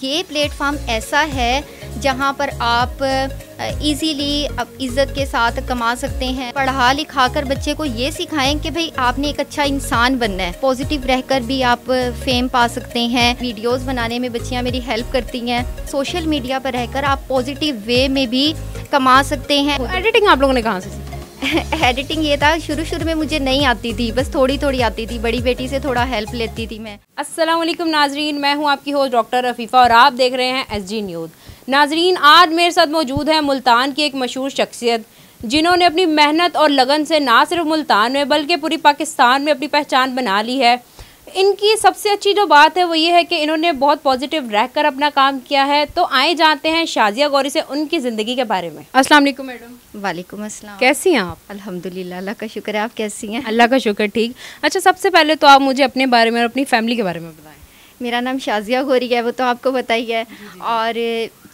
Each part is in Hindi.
ये प्लेटफॉर्म ऐसा है जहाँ पर आप इजीली इज़्ज़त के साथ कमा सकते हैं। पढ़ा लिखा कर बच्चे को ये सिखाएं कि भाई आपने एक अच्छा इंसान बनना है, पॉजिटिव रहकर भी आप फेम पा सकते हैं। वीडियोस बनाने में बच्चियाँ मेरी हेल्प करती हैं। सोशल मीडिया पर रहकर आप पॉजिटिव वे में भी कमा सकते हैं। एडिटिंग आप लोगों ने कहाँ से सीखी? एडिटिंग ये था, शुरू में मुझे नहीं आती थी, बस थोड़ी थोड़ी आती थी। बड़ी बेटी से थोड़ा हेल्प लेती थी मैं। अस्सलाम वालेकुम नाजरीन, मैं हूं आपकी होस्ट डॉक्टर रफीफ़ा और आप देख रहे हैं SG न्यूज़। नाजरीन, आज मेरे साथ मौजूद है मुल्तान की एक मशहूर शख्सियत जिन्होंने अपनी मेहनत और लगन से ना सिर्फ मुल्तान में बल्कि पूरी पाकिस्तान में अपनी पहचान बना ली है। इनकी सबसे अच्छी जो बात है वो ये है कि इन्होंने बहुत पॉजिटिव रहकर अपना काम किया है। तो आए जानते हैं शाजिया गौरी से उनकी ज़िंदगी के बारे में। अस्सलाम वालेकुम मैडम। वालेकुम अस्सलाम। कैसी हैं आप? अल्हम्दुलिल्लाह, अल्लाह का शुक्र है। आप कैसी हैं? अल्लाह का शुक्र, ठीक। अच्छा, सबसे पहले तो आप मुझे अपने बारे में और अपनी फैमिली के बारे में बताएं। मेरा नाम शाजिया गौरी है, वो तो आपको पता ही है। और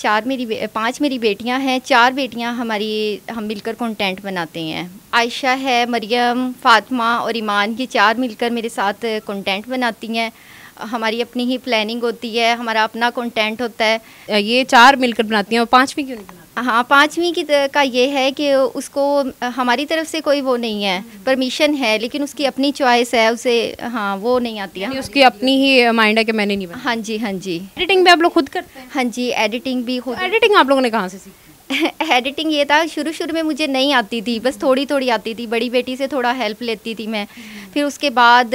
5 मेरी बेटियां हैं। 4 बेटियां हम मिलकर कंटेंट बनाते हैं। आयशा है, मरियम, फातिमा और ईमान, ये 4 मिलकर मेरे साथ कंटेंट बनाती हैं। हमारी अपनी ही प्लानिंग होती है, हमारा अपना कंटेंट होता है। ये 4 मिलकर बनाती हैं और 5वीं क्यों नहीं बनाती? हाँ, 5वीं का ये है कि उसको हमारी तरफ से कोई वो नहीं है, परमिशन है, लेकिन उसकी अपनी चॉइस है, उसे हाँ वो नहीं आती है। उसकी अपनी ही माइंड है कि मैंने नहीं बनाया। हाँ जी, हाँ जी। एडिटिंग भी आप लोग खुद करते हैं? हाँ जी, एडिटिंग भी खुद। एडिटिंग आप लोगों ने कहाँ से सीखी? एडिटिंग ये था, शुरू में मुझे नहीं आती थी, बस थोड़ी थोड़ी आती थी। बड़ी बेटी से थोड़ा हेल्प लेती थी मैं। फिर उसके बाद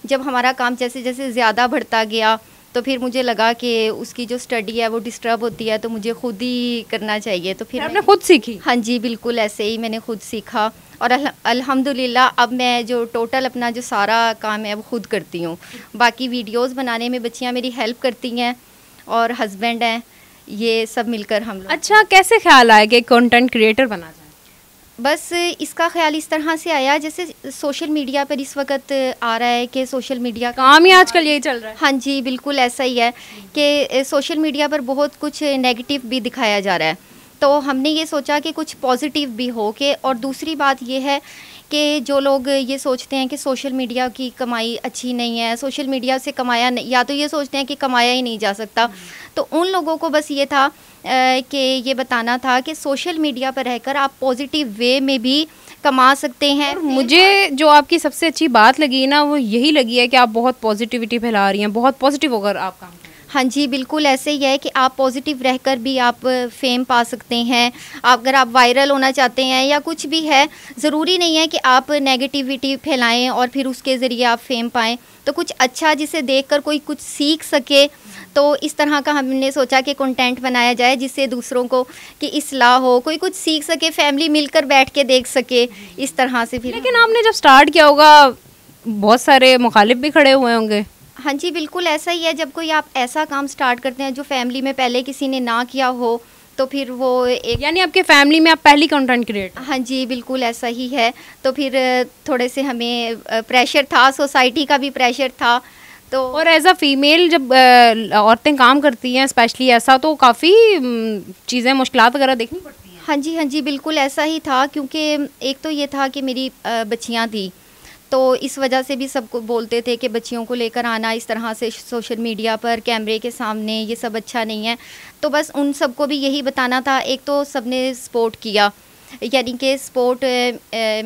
जब हमारा काम जैसे जैसे ज़्यादा बढ़ता गया तो फिर मुझे लगा कि उसकी जो स्टडी है वो डिस्टर्ब होती है, तो मुझे खुद ही करना चाहिए। तो फिर आपने खुद सीखी? हाँ जी, बिल्कुल ऐसे ही मैंने खुद सीखा। और अल्हम्दुलिल्लाह अब मैं जो टोटल अपना जो सारा काम है वो खुद करती हूँ। बाकी वीडियोस बनाने में बच्चियाँ मेरी हेल्प करती हैं और हस्बैंड हैं, ये सब मिलकर हम लोग। अच्छा, कैसे ख्याल आया कि कंटेंट क्रिएटर बना जाए? बस इसका ख्याल इस तरह से आया, जैसे सोशल मीडिया पर इस वक्त आ रहा है कि सोशल मीडिया काम ही आजकल यही चल रहा है। हाँ जी, बिल्कुल ऐसा ही है कि सोशल मीडिया पर बहुत कुछ नेगेटिव भी दिखाया जा रहा है, तो हमने ये सोचा कि कुछ पॉजिटिव भी हो के। और दूसरी बात ये है कि जो लोग ये सोचते हैं कि सोशल मीडिया की कमाई अच्छी नहीं है, सोशल मीडिया से कमाया नहीं, या तो ये सोचते हैं कि कमाया ही नहीं जा सकता, तो उन लोगों को बस ये था कि ये बताना था कि सोशल मीडिया पर रहकर आप पॉजिटिव वे में भी कमा सकते हैं। मुझे जो आपकी सबसे अच्छी बात लगी ना वो यही लगी है कि आप बहुत पॉजिटिविटी फैला रही हैं, बहुत पॉजिटिव होकर आप काम कर रही हैं। हाँ जी, बिल्कुल ऐसे ही है कि आप पॉजिटिव रहकर भी आप फेम पा सकते हैं। अगर आप वायरल होना चाहते हैं या कुछ भी है, ज़रूरी नहीं है कि आप नेगेटिविटी फैलाएं और फिर उसके ज़रिए आप फेम पाएं। तो कुछ अच्छा जिसे देखकर कोई कुछ सीख सके, तो इस तरह का हमने सोचा कि कंटेंट बनाया जाए जिससे दूसरों को कि इस्लाह हो, कोई कुछ सीख सके, फैमिली मिलकर बैठ के देख सके, इस तरह से। फिर लेकिन आपने जब स्टार्ट किया होगा बहुत सारे मुखालिफ भी खड़े हुए होंगे। हाँ जी, बिल्कुल ऐसा ही है। जब कोई आप ऐसा काम स्टार्ट करते हैं जो फैमिली में पहले किसी ने ना किया हो, तो फिर वो एक, यानी आपके फैमिली में आप पहली कंटेंट क्रिएटर? हाँ जी, बिल्कुल ऐसा ही है। तो फिर थोड़े से हमें प्रेशर था, सोसाइटी का भी प्रेशर था। तो और एज अ फीमेल जब औरतें काम करती हैं स्पेशली ऐसा, तो काफ़ी चीज़ें मुश्किलात वगैरह देखनी पड़ती हैं। हाँ जी, हाँ जी, बिल्कुल ऐसा ही था। क्योंकि एक तो ये था कि मेरी बच्चियाँ थी, तो इस वजह से भी सबको बोलते थे कि बच्चियों को लेकर आना इस तरह से सोशल मीडिया पर कैमरे के सामने, ये सब अच्छा नहीं है। तो बस उन सबको भी यही बताना था। एक तो सबने सपोर्ट किया, यानी कि सपोर्ट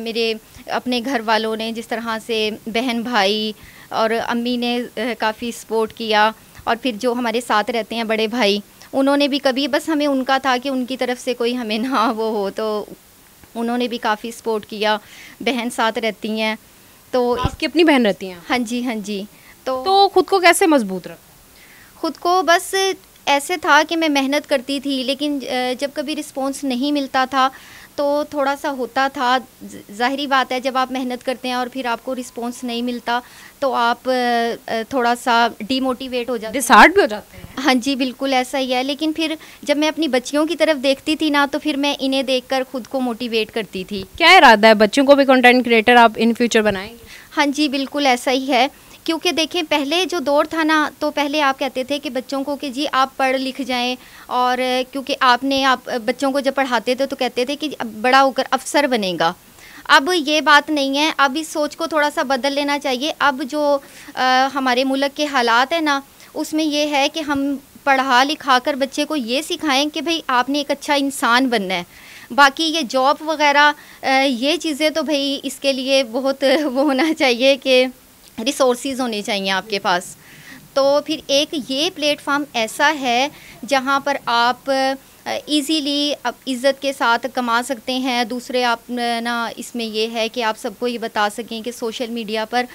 मेरे अपने घर वालों ने, जिस तरह से बहन भाई और अम्मी ने काफ़ी सपोर्ट किया। और फिर जो हमारे साथ रहते हैं बड़े भाई, उन्होंने भी कभी, बस हमें उनका था कि उनकी तरफ से कोई हमें ना वो हो, तो उन्होंने भी काफ़ी सपोर्ट किया। बहन साथ रहती हैं, तो इसकी अपनी बहन रहती हैं? हाँ जी, हाँ जी। तो खुद को कैसे मजबूत रखा? खुद को बस ऐसे था कि मैं मेहनत करती थी, लेकिन जब कभी रिस्पॉन्स नहीं मिलता था तो थोड़ा सा होता था। ज़ाहिरी बात है, जब आप मेहनत करते हैं और फिर आपको रिस्पॉन्स नहीं मिलता तो आप थोड़ा सा डीमोटिवेट हो जाते हैं, डिसहार्ट भी हो जाते हैं। हाँ जी, बिल्कुल ऐसा ही है। लेकिन फिर जब मैं अपनी बच्चियों की तरफ देखती थी ना, तो फिर मैं इन्हें देखकर खुद को मोटिवेट करती थी। क्या इरादा है, बच्चों को भी कंटेंट क्रिएटर आप इन फ्यूचर बनाएंगे? हाँ जी, बिल्कुल ऐसा ही है। क्योंकि देखें, पहले जो दौर था ना, तो पहले आप कहते थे कि बच्चों को कि जी आप पढ़ लिख जाएं, और क्योंकि आप बच्चों को जब पढ़ाते थे तो कहते थे कि बड़ा होकर अफसर बनेगा। अब ये बात नहीं है, अब इस सोच को थोड़ा सा बदल लेना चाहिए। अब जो हमारे मुल्क के हालात है ना, उसमें ये है कि हम पढ़ा लिखा कर बच्चे को ये सिखाएं कि भाई आपने एक अच्छा इंसान बनना है। बाकी ये जॉब वगैरह ये चीज़ें तो भाई इसके लिए बहुत वो होना चाहिए कि रिसोर्सेज होने चाहिए आपके पास। तो फिर एक ये प्लेटफॉर्म ऐसा है जहाँ पर आप इजीली आप इज़्ज़त के साथ कमा सकते हैं। दूसरे आप ना इसमें ये है कि आप सबको ये बता सकें कि सोशल मीडिया पर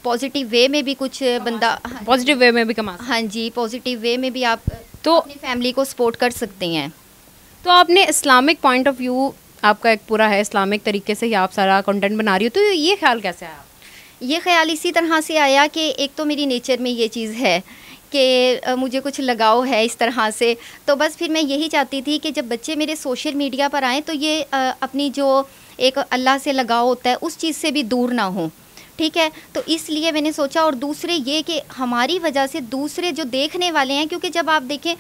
पॉजिटिव वे में भी कुछ बंदा पॉजिटिव वे में भी कमा। हाँ जी, पॉजिटिव वे में भी आप तो अपनी फैमिली को सपोर्ट कर सकते हैं। तो आपने इस्लामिक पॉइंट ऑफ व्यू आपका एक पूरा है, इस्लामिक तरीके से ही आप सारा कंटेंट बना रही हो, तो ये ख्याल कैसे आया? ये ख्याल इसी तरह से आया कि एक तो मेरी नेचर में ये चीज़ है कि मुझे कुछ लगाव है इस तरह से। तो बस फिर मैं यही चाहती थी कि जब बच्चे मेरे सोशल मीडिया पर आएँ तो ये अपनी जो एक अल्लाह से लगाव होता है उस चीज़ से भी दूर ना हो, ठीक है। तो इसलिए मैंने सोचा, और दूसरे ये कि हमारी वजह से दूसरे जो देखने वाले हैं, क्योंकि जब आप देखें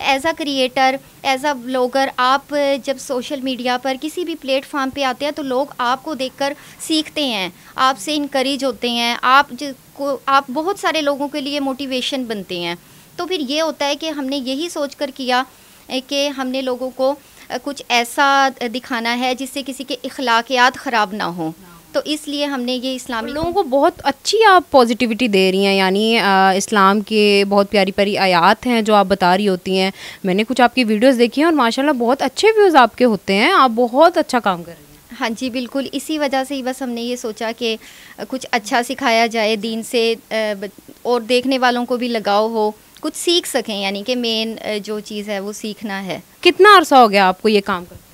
as a creator, as a blogger, आप जब सोशल मीडिया पर किसी भी प्लेटफॉर्म पे आते हैं तो लोग आपको देखकर सीखते हैं, आपसे इनकरेज होते हैं, आप बहुत सारे लोगों के लिए मोटिवेशन बनते हैं। तो फिर ये होता है कि हमने यही सोच कर किया कि हमने लोगों को कुछ ऐसा दिखाना है जिससे किसी के इखलाकियात ख़राब ना हो। तो इसलिए हमने ये इस्लामी लोगों को बहुत अच्छी आप पॉजिटिविटी दे रही हैं, यानी इस्लाम के बहुत प्यारी प्यारी आयात हैं जो आप बता रही होती हैं। मैंने कुछ आपकी वीडियोस देखी हैं और माशाल्लाह बहुत अच्छे व्यूज़ आपके होते हैं, आप बहुत अच्छा काम कर रही हैं। हाँ जी, बिल्कुल, इसी वजह से ही बस हमने ये सोचा कि कुछ अच्छा सिखाया जाए दीन से, और देखने वालों को भी लगाव हो, कुछ सीख सकें, यानी कि मेन जो चीज़ है वो सीखना है। कितना अरसा हो गया आपको ये काम करते?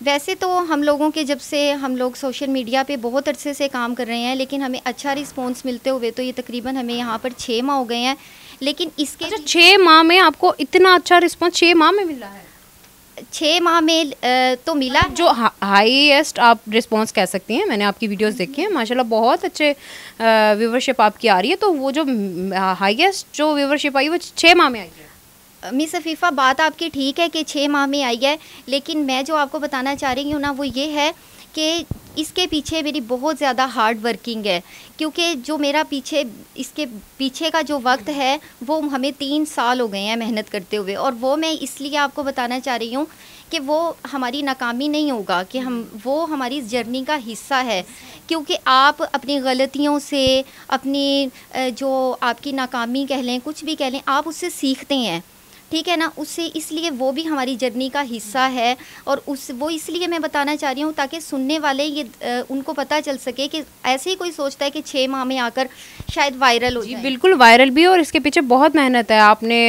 वैसे तो हम लोगों के जब से हम लोग सोशल मीडिया पे बहुत अरसे से काम कर रहे हैं, लेकिन हमें अच्छा रिस्पांस मिलते हुए तो ये तकरीबन हमें यहाँ पर 6 माह हो गए हैं। लेकिन इसके 6 माह में आपको इतना अच्छा रिस्पांस 6 माह में मिला है? 6 माह में तो मिला, जो हाईएस्ट आप रिस्पांस कह सकती हैं। मैंने आपकी वीडियोस देखी हैं, माशाल्लाह बहुत अच्छे व्यूवरशिप आपकी आ रही है। तो वो जो हाईएस्ट जो व्यूवरशिप आई वो 6 माह में आई है? मिस अफीफ़ा, बात आपकी ठीक है कि 6 माह में आई है, लेकिन मैं जो आपको बताना चाह रही हूँ ना वो ये है कि इसके पीछे मेरी बहुत ज़्यादा हार्ड वर्किंग है। क्योंकि जो मेरा इसके पीछे का जो वक्त है वो हमें 3 साल हो गए हैं मेहनत करते हुए, और वो मैं इसलिए आपको बताना चाह रही हूँ कि वो हमारी नाकामी नहीं होगा, कि वो हमारी इस जर्नी का हिस्सा है। क्योंकि आप अपनी गलतियों से, अपनी जो आपकी नाकामी कह लें, कुछ भी कह लें, आप उससे सीखते हैं, ठीक है ना, उससे, इसलिए वो भी हमारी जर्नी का हिस्सा है। और वो इसलिए मैं बताना चाह रही हूँ ताकि सुनने वाले ये उनको पता चल सके कि ऐसे ही कोई सोचता है कि 6 माह में आकर शायद वायरल हो जाए। बिल्कुल वायरल भी, और इसके पीछे बहुत मेहनत है। आपने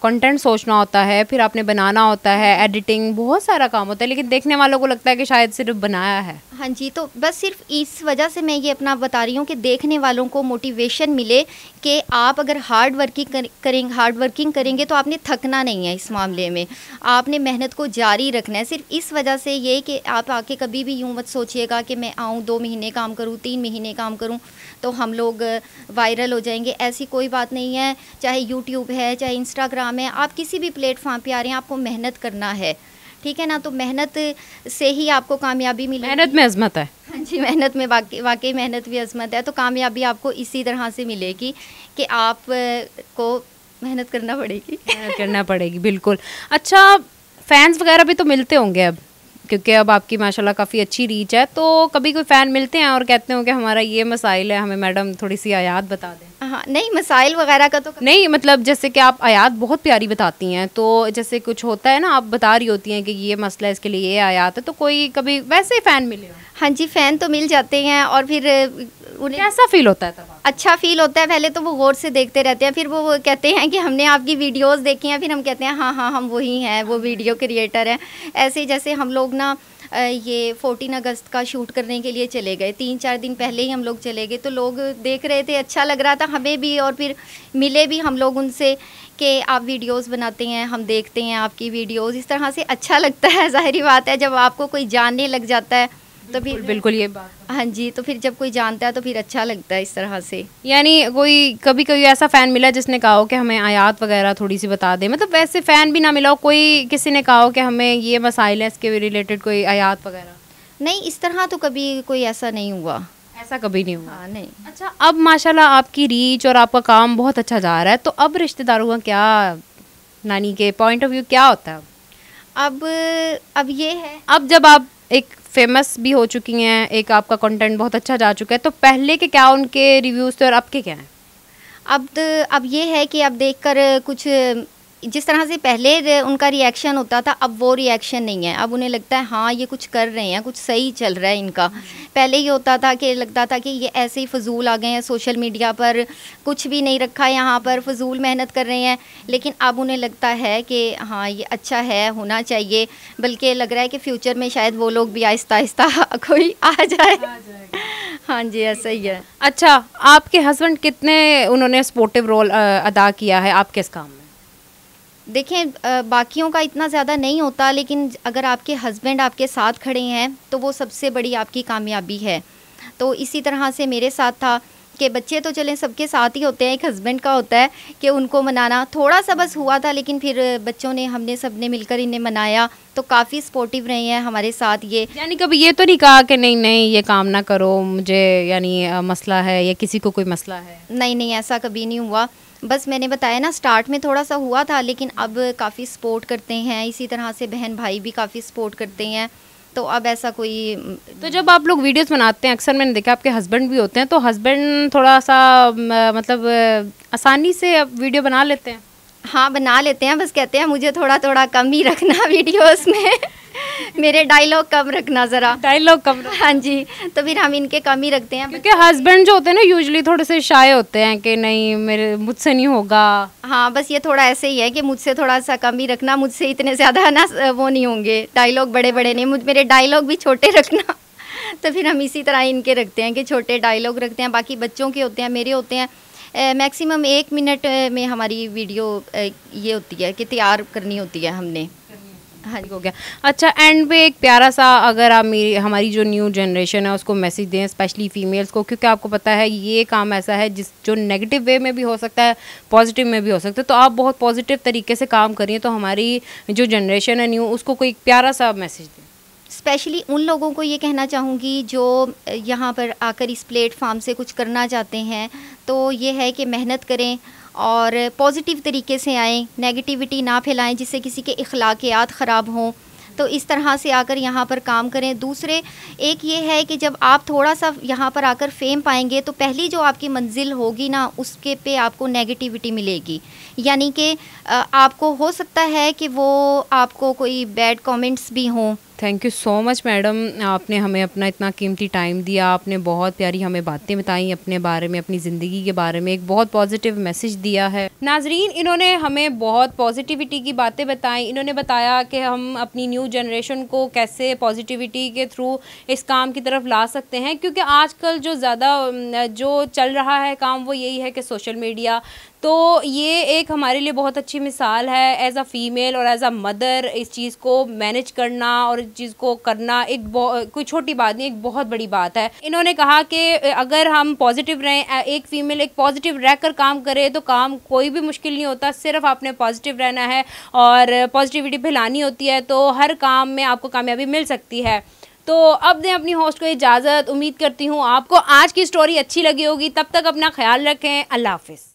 कंटेंट सोचना होता है, फिर आपने बनाना होता है, एडिटिंग, बहुत सारा काम होता है, लेकिन देखने वालों को लगता है कि शायद सिर्फ बनाया है। हाँ जी, तो बस सिर्फ इस वजह से मैं ये अपना बता रही हूँ कि देखने वालों को मोटिवेशन मिले कि आप अगर हार्ड वर्किंग करेंगे तो आपने थकना नहीं है। इस मामले में आपने मेहनत को जारी रखना है। सिर्फ इस वजह से ये कि आप आके कभी भी यूँ मत सोचिएगा कि मैं आऊँ 2 महीने काम करूँ, 3 महीने काम करूँ तो हम लोग वायरल हो जाएंगे। ऐसी कोई बात नहीं है। चाहे यूट्यूब है, चाहे इंस्टाग्राम है, आप किसी भी प्लेटफॉर्म पे आ रहे हैं, आपको मेहनत करना है, ठीक है ना। तो मेहनत से ही आपको कामयाबी मिलेगी। मेहनत में अज़मत है। हाँ जी, मेहनत में वाकई मेहनत भी अज़मत है। तो कामयाबी आपको इसी तरह से मिलेगी कि आप को मेहनत करना पड़ेगी। बिल्कुल। अच्छा, फैंस वगैरह भी तो मिलते होंगे अब, क्योंकि अब आपकी माशाल्लाह काफ़ी अच्छी रीच है। तो कभी कोई फ़ैन मिलते हैं और कहते हो कि हमारा ये मसाइल है, हमें मैडम थोड़ी सी आयात बता दें? हाँ, नहीं, मसाइल वगैरह का तो नहीं, मतलब जैसे कि आप आयात बहुत प्यारी बताती हैं, तो जैसे कुछ होता है ना, आप बता रही होती हैं कि ये मसला है, इसके लिए ये आयात है, तो कोई कभी वैसे ही फ़ैन मिले हो? हाँ जी, फ़ैन तो मिल जाते हैं, और फिर उन्हें कैसा फ़ील होता है तब? अच्छा फ़ील होता है। पहले तो वो गौर से देखते रहते हैं, फिर वो कहते हैं कि हमने आपकी वीडियोस देखी हैं, फिर हम कहते हैं हाँ हम वही हैं, वो वीडियो क्रिएटर हैं। ऐसे जैसे हम लोग ना ये 14 अगस्त का शूट करने के लिए चले गए, 3-4 दिन पहले ही हम लोग चले गए, तो लोग देख रहे थे, अच्छा लग रहा था हमें भी, और फिर मिले भी हम लोग उनसे कि आप वीडियोस बनाते हैं, हम देखते हैं आपकी वीडियोस। इस तरह से अच्छा लगता है। ज़ाहिरी बात है, जब आपको कोई जानने लग जाता है तो फिर बिल्कुल ये बात। हाँ जी, तो फिर जब कोई जानता है तो फिर अच्छा लगता है इस तरह से। यानी कभी कोई ऐसा फ़ैन मिला जिसने कहा हो कि हमें आयात वगैरह थोड़ी सी बता दे, मतलब वैसे फ़ैन भी ना मिला हो, कोई किसी ने कहा हो कि हमें ये मसाइल है, इसके रिलेटेड कोई आयात वगैरह? नहीं, इस तरह तो कभी कोई ऐसा नहीं हुआ। ऐसा कभी नहीं हुआ? हाँ, नहीं। अच्छा, अब माशाल्लाह आपकी रीच और आपका काम बहुत अच्छा जा रहा है, तो अब रिश्तेदारों का क्या नानी के पॉइंट ऑफ व्यू क्या होता है? अब ये है, अब जब आप एक फेमस भी हो चुकी हैं, एक आपका कंटेंट बहुत अच्छा जा चुका है, तो पहले के क्या उनके रिव्यूज़ थे और अब के क्या हैं? अब ये है कि अब देखकर कुछ जिस तरह से पहले उनका रिएक्शन होता था, अब वो रिएक्शन नहीं है। अब उन्हें लगता है हाँ ये कुछ कर रहे हैं, कुछ सही चल रहा है इनका। पहले ये होता था कि लगता था कि ये ऐसे ही फजूल आ गए हैं सोशल मीडिया पर, कुछ भी नहीं रखा यहाँ पर, फजूल मेहनत कर रहे हैं। लेकिन अब उन्हें लगता है कि हाँ ये अच्छा है, होना चाहिए, बल्कि लग रहा है कि फ्यूचर में शायद वो लोग भी आहिस्ता आहिस्ता कोई आ जाए। हाँ जी, ऐसा ही है। अच्छा, आपके हस्बैंड कितने उन्होंने सपोर्टिव रोल अदा किया है आपके इस काम में? देखें, बाकियों का इतना ज़्यादा नहीं होता, लेकिन अगर आपके हस्बैंड आपके साथ खड़े हैं तो वो सबसे बड़ी आपकी कामयाबी है। तो इसी तरह से मेरे साथ था कि बच्चे तो चलें सबके साथ ही होते हैं, एक हस्बैंड का होता है कि उनको मनाना थोड़ा सा बस हुआ था, लेकिन फिर बच्चों ने, हमने सब ने मिलकर इन्हें मनाया, तो काफ़ी सपोर्टिव रहे हैं हमारे साथ। ये यानी कभी ये तो नहीं कहा कि नहीं नहीं ये काम ना करो, मुझे यानी मसला है या किसी को कोई मसला है? नहीं नहीं, ऐसा कभी नहीं हुआ। बस मैंने बताया ना, स्टार्ट में थोड़ा सा हुआ था, लेकिन अब काफ़ी सपोर्ट करते हैं। इसी तरह से बहन भाई भी काफ़ी सपोर्ट करते हैं, तो अब ऐसा कोई। तो जब आप लोग वीडियोस बनाते हैं, अक्सर मैंने देखा आपके हस्बैंड भी होते हैं, तो हस्बैंड थोड़ा सा मतलब आसानी से अब वीडियो बना लेते हैं? हाँ बना लेते हैं, बस कहते हैं मुझे थोड़ा थोड़ा कम ही रखना वीडियोस में मेरे डायलॉग कम रखना ज़रा। डायलॉग कम? हाँ जी, तो फिर हम इनके कम ही रखते हैं, क्योंकि हस्बैंड जो होते हैं ना यूजुअली थोड़े से शाय होते हैं कि नहीं मेरे मुझसे नहीं होगा। हाँ बस ये थोड़ा ऐसे ही है कि मुझसे थोड़ा सा कम ही रखना, मुझसे इतने ज़्यादा ना वो नहीं होंगे, डायलॉग बड़े बड़े नहीं, मेरे डायलॉग भी छोटे रखना तो फिर हम इसी तरह इनके रखते हैं कि छोटे डायलॉग रखते हैं। बाकी बच्चों के होते हैं, मेरे होते हैं। मैक्सिमम 1 मिनट में हमारी वीडियो ये होती है कि तैयार करनी होती है हमने। हाँ हो गया। अच्छा, एंड पे एक प्यारा सा अगर आप हमारी जो न्यू जनरेशन है उसको मैसेज दें, स्पेशली फीमेल्स को, क्योंकि आपको पता है ये काम ऐसा है जो नेगेटिव वे में भी हो सकता है, पॉजिटिव में भी हो सकता है, तो आप बहुत पॉजिटिव तरीके से काम करिए, तो हमारी जो जनरेशन है न्यू उसको कोई प्यारा सा मैसेज दें। स्पेशली उन लोगों को ये कहना चाहूँगी जो यहाँ पर आकर इस प्लेटफॉर्म से कुछ करना चाहते हैं, तो ये है कि मेहनत करें और पॉजिटिव तरीके से आएँ, नेगेटिविटी ना फैलाएं जिससे किसी के इखलाकियात ख़राब हों। तो इस तरह से आकर यहाँ पर काम करें। दूसरे एक ये है कि जब आप थोड़ा सा यहाँ पर आकर फेम पाएंगे, तो पहली जो आपकी मंजिल होगी ना, उसके पे आपको नेगेटिविटी मिलेगी। यानी कि आपको हो सकता है कि वो आपको कोई बैड कमेंट्स भी हों। Thank you so much madam, आपने हमें अपना इतना कीमती टाइम दिया, आपने बहुत प्यारी हमें बातें बताई अपने बारे में, अपनी ज़िंदगी के बारे में, एक बहुत पॉजिटिव मैसेज दिया है। नाजरीन, इन्होंने हमें बहुत पॉजिटिविटी की बातें बताई, इन्होंने बताया कि हम अपनी न्यू जनरेशन को कैसे पॉजिटिविटी के थ्रू इस काम की तरफ ला सकते हैं, क्योंकि आजकल जो ज़्यादा जो चल रहा है काम वो यही है कि सोशल मीडिया, तो ये एक हमारे लिए बहुत अच्छी मिसाल है एज़ अ फ़ीमेल और एज़ अ मदर। इस चीज़ को मैनेज करना और इस चीज़ को करना एक कोई छोटी बात नहीं, एक बहुत बड़ी बात है। इन्होंने कहा कि अगर हम पॉजिटिव रहें, एक फ़ीमेल एक पॉजिटिव रहकर काम करे तो काम कोई भी मुश्किल नहीं होता, सिर्फ आपने पॉजिटिव रहना है और पॉजिटिविटी फैलानी होती है, तो हर काम में आपको कामयाबी मिल सकती है। तो अब दें अपनी होस्ट को इजाज़त। उम्मीद करती हूँ आपको आज की स्टोरी अच्छी लगी होगी। तब तक अपना ख्याल रखें। अल्लाह हाफ़िज़।